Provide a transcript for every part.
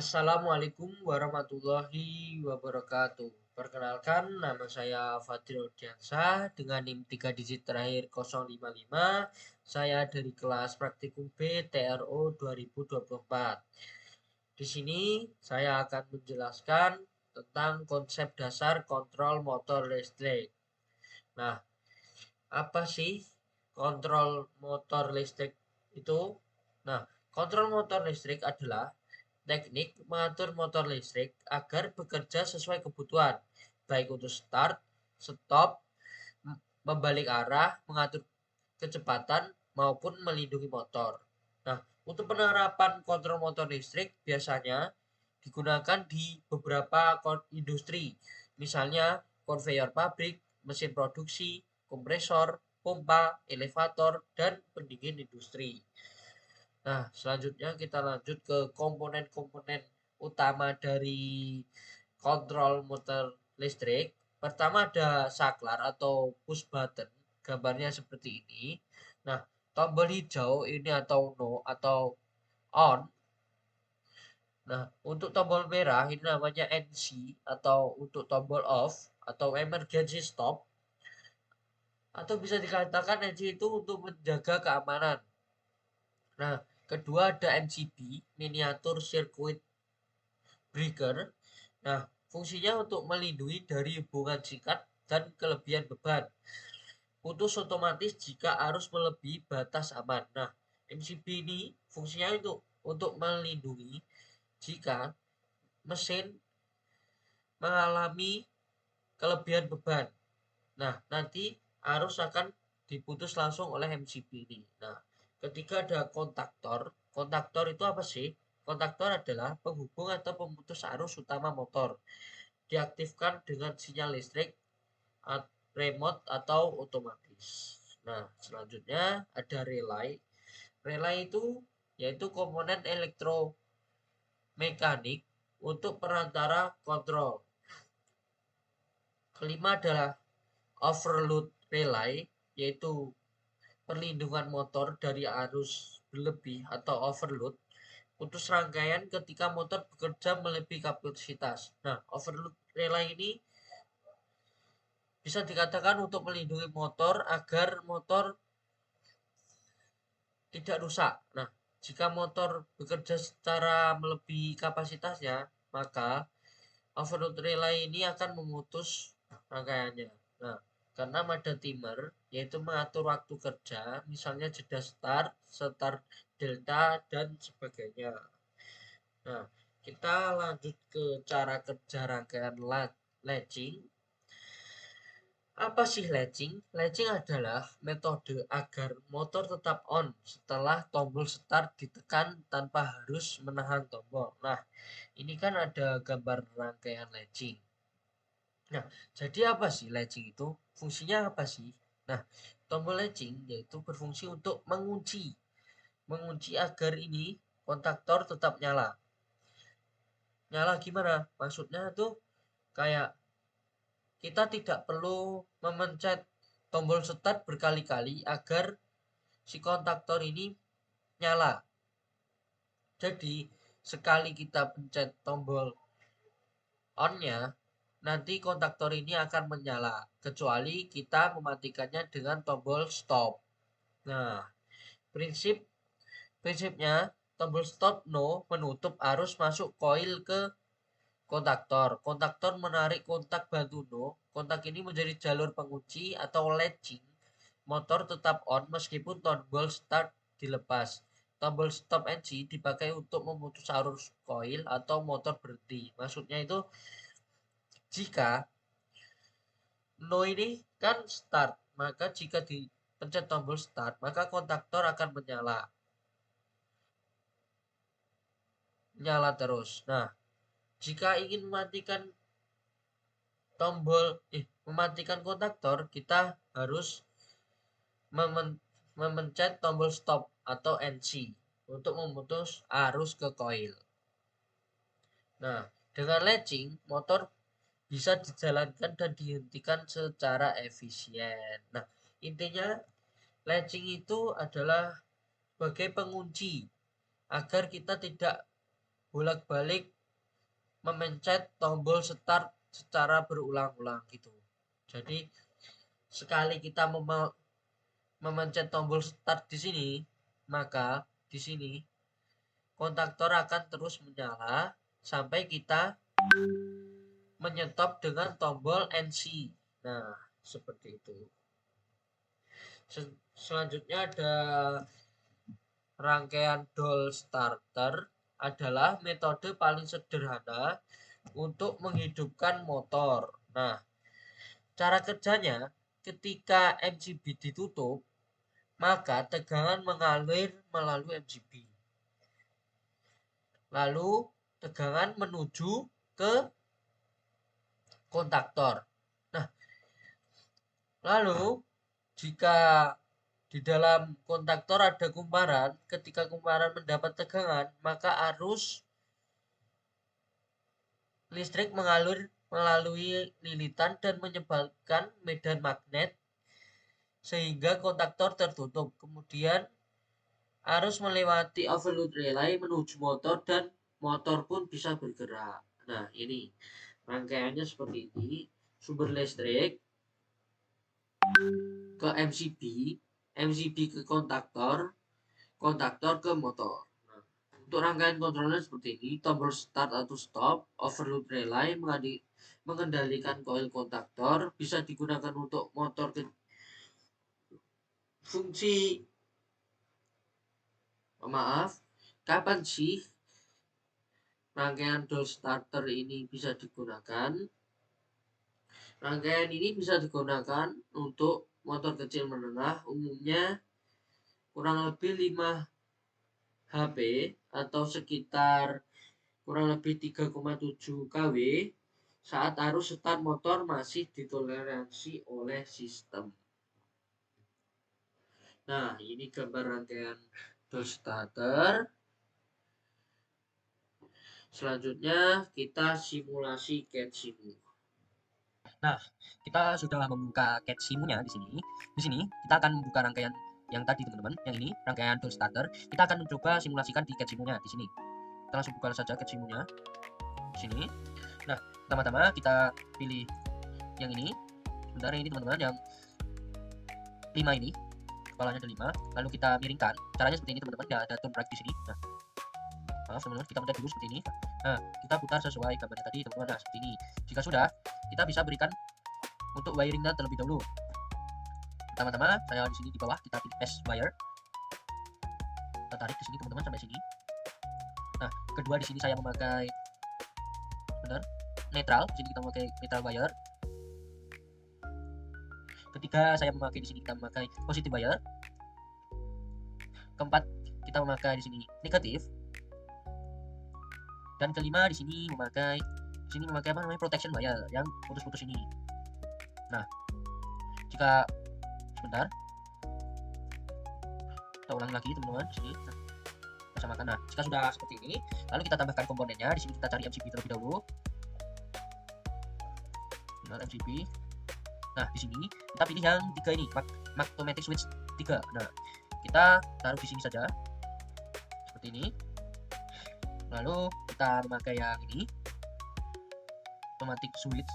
Assalamualaikum warahmatullahi wabarakatuh. Perkenalkan, nama saya Fadil Diansah dengan NIM 3 digit terakhir 055. Saya dari kelas praktikum B TRO 2024. Di sini saya akan menjelaskan tentang konsep dasar kontrol motor listrik. Nah, apa sih kontrol motor listrik itu? Nah, kontrol motor listrik adalah teknik mengatur motor listrik agar bekerja sesuai kebutuhan, baik untuk start, stop, membalik arah, mengatur kecepatan, maupun melindungi motor. Nah, untuk penerapan kontrol motor listrik biasanya digunakan di beberapa industri, misalnya konveyor pabrik, mesin produksi, kompresor, pompa, elevator, dan pendingin industri. Nah, selanjutnya kita lanjut ke komponen-komponen utama dari kontrol motor listrik. Pertama ada saklar atau push button. Gambarnya seperti ini. Nah, tombol hijau ini atau no atau on. Nah, untuk tombol merah ini namanya NC atau untuk tombol off atau emergency stop. Atau bisa dikatakan NC itu untuk menjaga keamanan. Nah, kedua ada MCB, miniatur circuit breaker. Nah, fungsinya untuk melindungi dari hubungan singkat dan kelebihan beban. Putus otomatis jika arus melebihi batas aman. Nah, MCB ini fungsinya untuk melindungi jika mesin mengalami kelebihan beban. Nah, nanti arus akan diputus langsung oleh MCB ini. Nah, ketika ada kontaktor, kontaktor itu apa sih? Kontaktor adalah penghubung atau pemutus arus utama motor. Diaktifkan dengan sinyal listrik, remote atau otomatis. Nah, selanjutnya ada relay. Relay itu yaitu komponen elektromekanik untuk perantara kontrol. Kelima adalah overload relay, yaitu perlindungan motor dari arus berlebih atau overload. Putus rangkaian ketika motor bekerja melebihi kapasitas. Nah, overload relay ini bisa dikatakan untuk melindungi motor agar motor tidak rusak. Nah, jika motor bekerja secara melebihi kapasitasnya, maka overload relay ini akan memutus rangkaiannya. Nah, karena ada timer, yaitu mengatur waktu kerja, misalnya jeda start, start delta, dan sebagainya. Nah, kita lanjut ke cara kerja rangkaian latching. Apa sih latching? Latching adalah metode agar motor tetap on setelah tombol start ditekan tanpa harus menahan tombol. Nah, ini kan ada gambar rangkaian latching. Nah, jadi apa sih latching itu? Fungsinya apa sih? Nah, tombol latching yaitu berfungsi untuk mengunci. Mengunci agar ini kontaktor tetap nyala. Nyala gimana? Maksudnya tuh kayak kita tidak perlu memencet tombol start berkali-kali agar si kontaktor ini nyala. Jadi, sekali kita pencet tombol on-nya, nanti kontaktor ini akan menyala, kecuali kita mematikannya dengan tombol stop. Nah, prinsipnya tombol stop no menutup arus masuk koil ke kontaktor. Kontaktor menarik kontak bantu no. Kontak ini menjadi jalur pengunci atau latching. Motor tetap on meskipun tombol start dilepas. Tombol stop NC dipakai untuk memutus arus koil atau motor berhenti. Maksudnya itu jika no ini kan start, maka jika dipencet tombol start, maka kontaktor akan menyala. Nyala terus. Nah, jika ingin mematikan kontaktor, kita harus memencet tombol stop atau NC untuk memutus arus ke koil. Nah, dengan latching, motor bisa dijalankan dan dihentikan secara efisien. Nah, intinya latching itu adalah sebagai pengunci agar kita tidak bolak-balik memencet tombol start secara berulang-ulang gitu. Jadi sekali kita memencet tombol start di sini, maka di sini kontaktor akan terus menyala sampai kita menyetop dengan tombol NC. Nah, seperti itu. Selanjutnya ada rangkaian doll starter adalah metode paling sederhana untuk menghidupkan motor. Nah, cara kerjanya ketika MCB ditutup, maka tegangan mengalir melalui MCB. Lalu tegangan menuju ke kontaktor. Nah, lalu jika di dalam kontaktor ada kumparan, ketika kumparan mendapat tegangan, maka arus listrik mengalir melalui lilitan dan menyebabkan medan magnet sehingga kontaktor tertutup. Kemudian arus melewati overload relay menuju motor dan motor pun bisa bergerak. Nah, ini rangkaiannya seperti ini. Sumber listrik ke MCB, MCB ke kontaktor, kontaktor ke motor. Nah, untuk rangkaian kontrolnya seperti ini, tombol start atau stop, overload relay mengendalikan koil kontaktor, bisa digunakan untuk motor ke fungsi kapan sih rangkaian doll starter ini bisa digunakan? Rangkaian ini bisa digunakan untuk motor kecil menengah, umumnya kurang lebih 5 HP atau sekitar kurang lebih 3,7 kW saat arus start motor masih ditoleransi oleh sistem. Nah, ini gambar rangkaian doll starter. Selanjutnya kita simulasi CAD Simu. Nah, kita sudah membuka CAD Simunya di sini. Di sini kita akan membuka rangkaian yang tadi teman-teman, yang ini rangkaian tool starter. Kita akan mencoba simulasikan di CAD Simunya di sini. Kita langsung buka saja CAD Simunya di sini. Nah, pertama-tama kita pilih yang ini. Sebentar, ini teman-teman yang 5 ini. Kepalanya ada 5. Lalu kita miringkan. Caranya seperti ini teman-teman. Ada turn right di sini. Nah, maaf teman-teman, kita pencet dulu seperti ini. Nah, kita putar sesuai gambarnya tadi teman-teman. Nah, seperti ini. Jika sudah, kita bisa berikan untuk wiringnya terlebih dahulu. Pertama-tama saya di sini di bawah kita pilih pass wire. Kita tarik di sini teman-teman sampai sini. Nah, kedua di sini saya memakai netral. Di sini kita memakai netral wire. Ketiga saya memakai di sini kita memakai positive wire. Keempat kita memakai di sini negatif. Dan kelima di sini memakai apa namanya protection wire yang putus-putus ini. Nah, jika sebentar kita ulang lagi teman-teman di sini. Nah, kita samakan. Nah, jika sudah seperti ini, lalu kita tambahkan komponennya. Di sini kita cari MCB terlebih dahulu. Benar, MCB. Nah, di sini kita pilih yang 3 ini, Magtomatic Switch 3. Nah, kita taruh di sini saja. Seperti ini. Lalu kita memakai yang ini. Automatic Switch.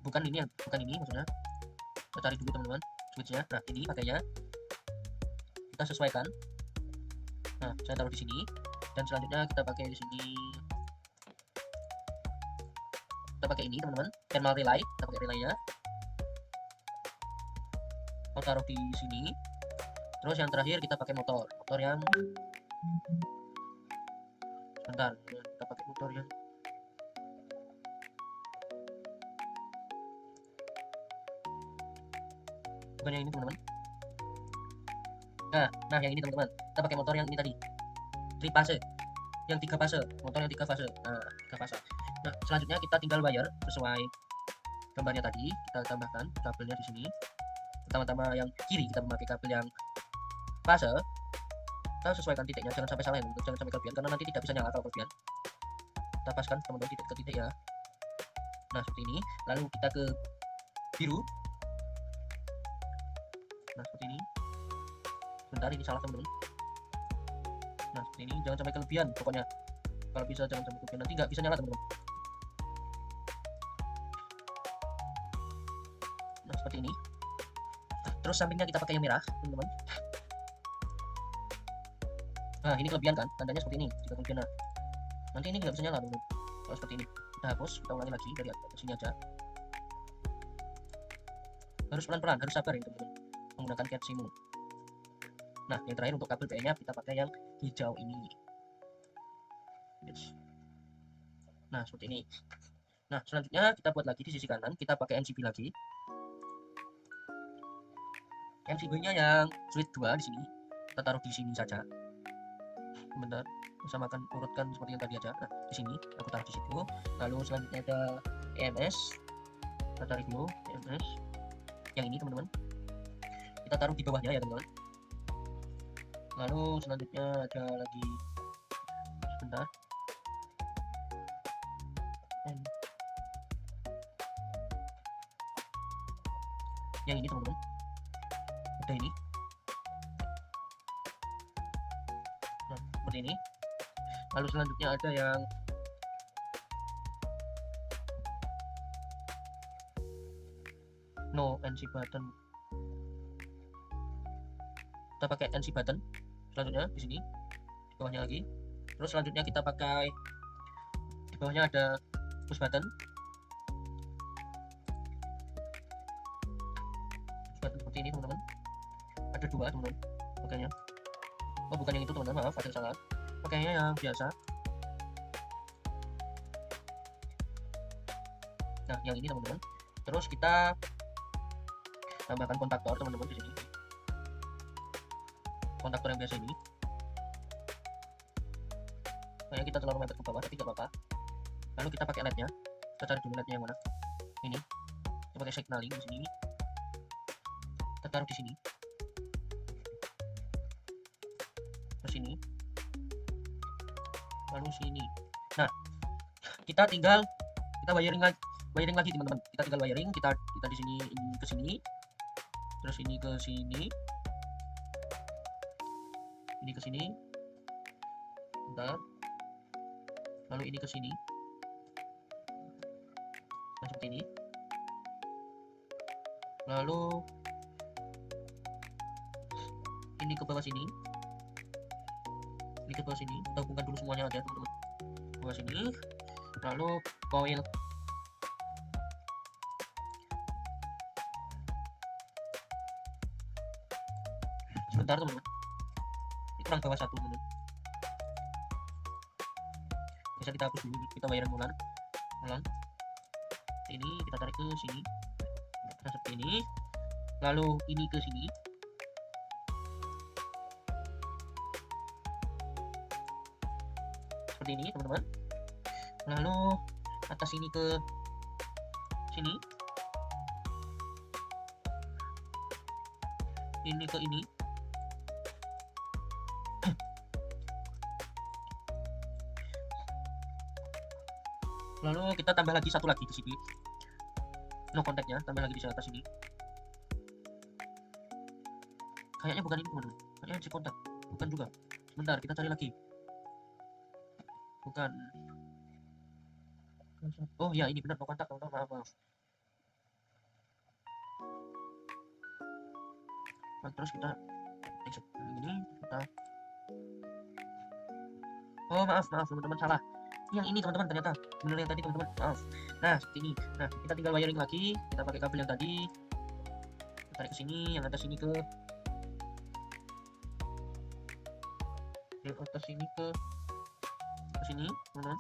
Bukan ini maksudnya. Kita cari dulu teman-teman switchnya. Nah, ini pakainya. Kita sesuaikan. Nah, saya taruh di sini. Dan selanjutnya kita pakai di sini. Kita pakai ini teman-teman, thermal relay. Kita pakai relaynya. Kita taruh di sini. Terus yang terakhir kita pakai motor yang sebentar, kita pakai motor yang bukan yang ini teman-teman. Nah yang ini teman-teman, kita pakai motor yang ini tadi, 3 fase, yang 3 fase, motor yang 3 fase. Nah, 3 fase. Nah, selanjutnya kita tinggal wire sesuai gambarnya tadi. Kita tambahkan kabelnya di sini. Pertama-tama yang kiri kita memakai kabel yang fase. Kita sesuaikan titiknya, jangan sampai salah ya, jangan sampai kelebihan karena nanti tidak bisa nyala kalau kelebihan. Kita paskan teman-teman titik ke titik ya. Nah, seperti ini. Lalu kita ke biru. Nah, seperti ini. Bentar, ini salah teman-teman. Nah, seperti ini, jangan sampai kelebihan pokoknya. Kalau bisa jangan sampai kepikiran, nanti nggak bisa nyala teman-teman. Nah seperti ini. Terus sampingnya kita pakai yang merah teman-teman. Nah ini kelebihan kan, tandanya seperti ini. Jika kelebihan, nah, nanti ini nggak bisa nyala teman-teman. Kalau seperti ini kita hapus, kita ulangi lagi dari atas sini aja. Harus pelan-pelan, harus sabar ya teman-teman menggunakan cat simu. Nah yang terakhir untuk kabel PE nya kita pakai yang hijau ini. Yes. Nah seperti ini. Nah selanjutnya kita buat lagi di sisi kanan, kita pakai MCB lagi. MCB nya yang switch 2 di sini kita taruh di sini saja. Bentar, samakan urutkan seperti yang tadi aja. Nah di sini aku taruh di situ. Lalu selanjutnya ada EMS, kita tarik dulu EMS yang ini teman-teman, kita taruh di bawahnya ya teman-teman. Lalu selanjutnya ada lagi, sebentar, yang ini teman-teman, ada ini. Nah seperti ini. Lalu selanjutnya ada yang no NC button, kita pakai NC button selanjutnya di sini di bawahnya lagi. Terus selanjutnya kita pakai di bawahnya ada push button, seperti ini teman-teman. Ada dua teman-teman pakainya. Oh bukan yang itu teman-teman, maaf ada yang salah, pakainya yang biasa. Nah yang ini teman-teman. Terus kita tambahkan kontaktor teman-teman di sini, kontaktor yang biasa ini. Kayaknya kita terlalu mepet ke bawah tapi nggak apa-apa. Lalu kita pakai LED-nya, kita cari dulu LED-nya yang mana. Ini kita pakai signaling di sini, kita taruh di sini, terus sini, lalu sini. Nah kita tinggal kita wiring lagi teman-teman. Kita tinggal wiring, kita di sini, ini ke sini, terus ini ke sini, ini ke sini, bentar, lalu ini ke sini. Nah seperti ini. Lalu ini ke bawah sini, ini ke bawah sini. Kita hubungkan dulu semuanya aja teman-teman, bawah sini. Lalu coil, sebentar teman-teman, ini kurang bawah satu teman-teman. Bisa kita hapus dulu, kita wiring ulang. Ini kita tarik ke sini, nah seperti ini. Lalu ini ke sini, seperti ini teman-teman. Lalu atas ini ke sini, ini ke ini. Lalu kita tambah lagi satu lagi di sini, no kontaknya, tambah lagi di atas sini. Kayaknya bukan ini teman-teman, kayaknya si kontak, bukan juga. Sebentar, kita cari lagi. Bukan. Oh ya ini benar, no kontak teman-teman, maaf. Nah, terus kita ini kita, oh maaf teman-teman, salah. Yang ini teman-teman, ternyata benar yang tadi teman-teman, maaf. Nah seperti ini. Nah kita tinggal wiring lagi, kita pakai kabel yang tadi, kita tarik ke sini, yang atas sini ke atas sini ke sini teman-teman.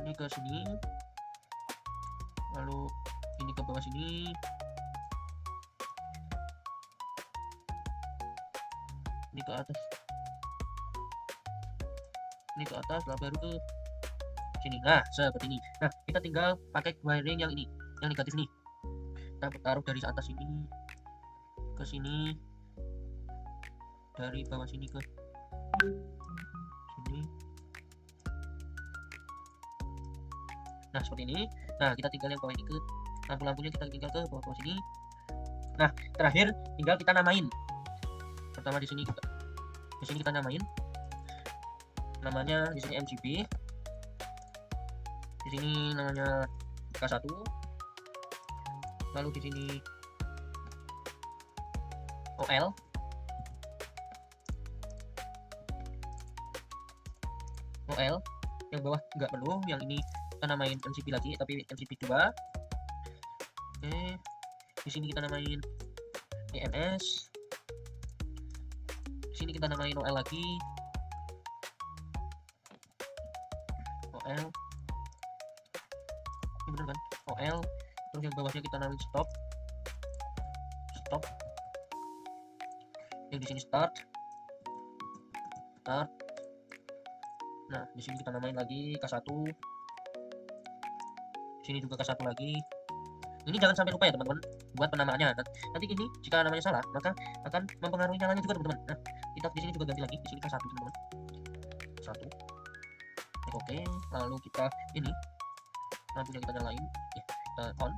Ini ke sini, lalu ini ke bawah sini, ini ke atas, ini ke atas, lalu baru ke sini. Nah seperti ini. Nah kita tinggal pakai wiring yang ini, yang negatif nih, kita taruh dari atas sini ke sini, dari bawah sini ke sini. Nah seperti ini. Nah kita tinggal yang bawah ini ke lampu-lampunya, kita tinggal ke bawah sini. Nah terakhir tinggal kita namain. Pertama di sini kita Di sini kita nyamain namanya, di sini MGB, di sini namanya K1, lalu di sini OL, yang bawah nggak perlu, yang ini kita namain MCP lagi tapi MCP 2. Oke, di sini kita namain EMS, di sini kita namain OL lagi, OL, ini bener kan, OL. Terus yang bawahnya kita namain stop, yang di sini start. Nah, di sini kita namain lagi K1. Di sini juga K1 lagi. Ini jangan sampai lupa ya teman-teman buat penamaannya. Nanti ini jika namanya salah, maka akan mempengaruhi nyalanya juga teman-teman. Nah, kita di sini juga ganti lagi. Di sini K1 teman-teman. 1. Oke, lalu kita ini lampunya kita nyalain, ya, kita on.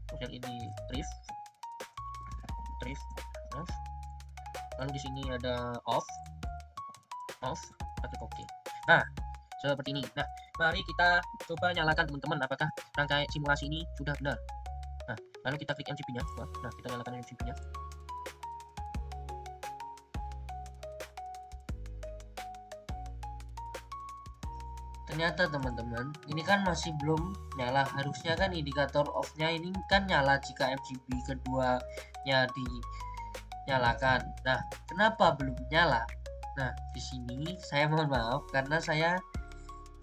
Terus yang ini drift, off. Lalu di sini ada off, klik oke. Nah, seperti ini. Nah, mari kita coba nyalakan teman-teman, apakah rangkaian simulasi ini sudah benar. Nah, lalu kita klik MCB-nya. Nah, kita nyalakan MCB-nya. Ternyata teman-teman, ini kan masih belum nyala. Harusnya kan indikator off-nya ini kan nyala jika MCB keduanya dinyalakan. Nah, kenapa belum nyala? Nah, di sini saya mohon maaf karena saya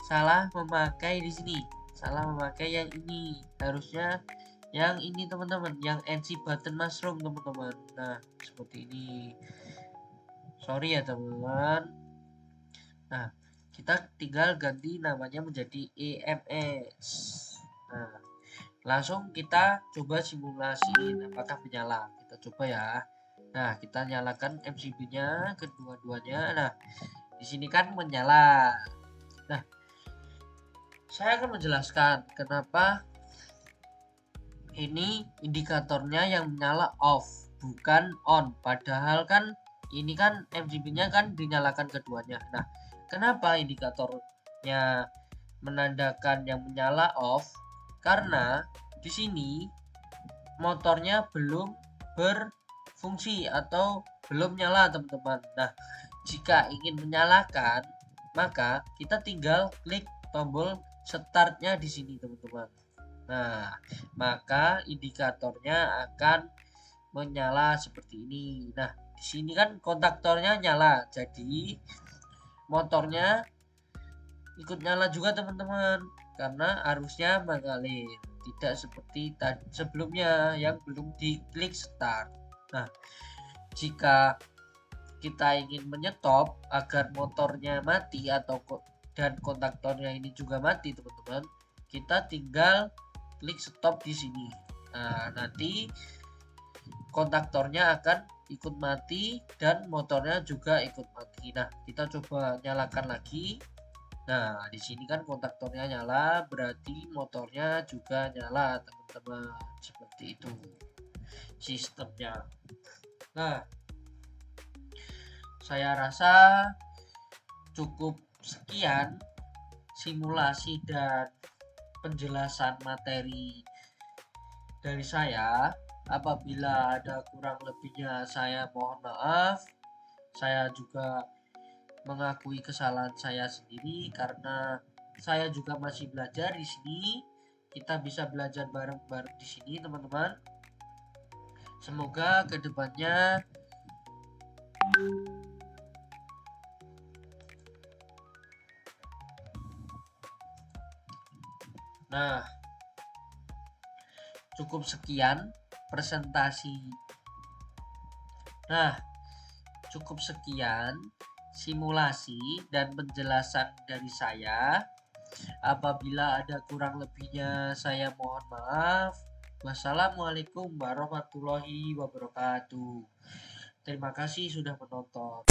salah memakai di sini. Salah memakai yang ini. Harusnya yang ini teman-teman, yang NC button mushroom teman-teman. Nah, seperti ini. Sorry ya teman-teman. Nah, kita tinggal ganti namanya menjadi EMS. Nah, langsung kita coba simulasi apakah menyala. Kita coba ya. Nah, kita nyalakan MCB-nya kedua-duanya. Nah, di sini kan menyala. Nah, saya akan menjelaskan kenapa ini indikatornya yang menyala off, bukan on. Padahal kan ini kan MCB-nya kan dinyalakan keduanya. Nah, kenapa indikatornya menandakan yang menyala off? Karena di sini motornya belum berfungsi atau belum nyala teman-teman. Nah, jika ingin menyalakan, maka kita tinggal klik tombol startnya di sini teman-teman. Nah, maka indikatornya akan menyala seperti ini. Nah, di sini kan kontaktornya nyala, jadi motornya ikut nyala juga teman-teman, karena arusnya mengalir, tidak seperti sebelumnya yang belum diklik start. Nah, jika kita ingin menyetop agar motornya mati dan kontaktornya ini juga mati teman-teman, kita tinggal klik stop di sini. Nah, nanti kontaktornya akan ikut mati dan motornya juga ikut mati. Nah, kita coba nyalakan lagi. Nah, di sini kan kontaktornya nyala, berarti motornya juga nyala teman-teman. Seperti itu sistemnya. Nah, saya rasa cukup sekian simulasi dan penjelasan materi dari saya. Apabila ada kurang lebihnya saya mohon maaf. Saya juga mengakui kesalahan saya sendiri karena saya juga masih belajar di sini. Kita bisa belajar bareng-bareng di sini teman-teman. Semoga kedepannya cukup sekian presentasi. Cukup sekian simulasi dan penjelasan dari saya. Apabila ada kurang lebihnya saya mohon maaf. Wassalamualaikum warahmatullahi wabarakatuh. Terima kasih sudah menonton.